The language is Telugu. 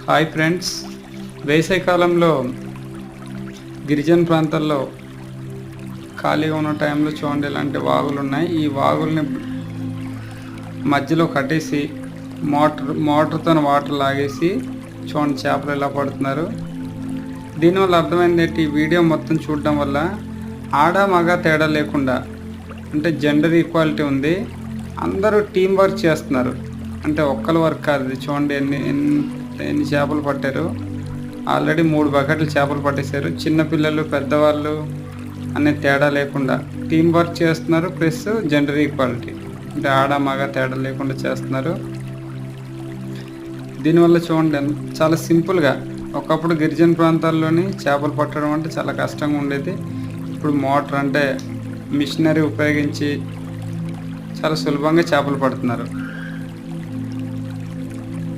హాయ్ ఫ్రెండ్స్, వేసవికాలంలో గిరిజన ప్రాంతాల్లో ఖాళీగా ఉన్న టైంలో చూడండి ఇలాంటి వాగులు ఉన్నాయి. ఈ వాగుల్ని మధ్యలో కట్టేసి మోటార్తో వాటర్ లాగేసి చూడండి చేపలు ఎలా పడుతున్నారు. దీనివల్ల అర్థమైంది ఏంటి, ఈ వీడియో మొత్తం చూడడం వల్ల ఆడ మగ తేడా లేకుండా, అంటే జెండర్ ఈక్వాలిటీ ఉంది. అందరూ టీం వర్క్ చేస్తున్నారు, అంటే ఒక్కల వర్క్ కాదు. ఇది చూడండి ఎన్ని చేపలు పట్టారు. ఆల్రెడీ 3 బకెట్లు చేపలు పట్టేశారు. చిన్నపిల్లలు పెద్దవాళ్ళు అనే తేడా లేకుండా టీం వర్క్ చేస్తున్నారు. ప్లస్ జెండర్ ఈక్వాలిటీ, అంటే ఆడ మగ తేడా లేకుండా చేస్తున్నారు. దీనివల్ల చూడండి చాలా సింపుల్గా, ఒకప్పుడు గిరిజన ప్రాంతాల్లోని చేపలు పట్టడం అంటే చాలా కష్టంగా ఉండేది. ఇప్పుడు మోటార్ అంటే మిషనరీ ఉపయోగించి చాలా సులభంగా చేపలు పడుతున్నారు.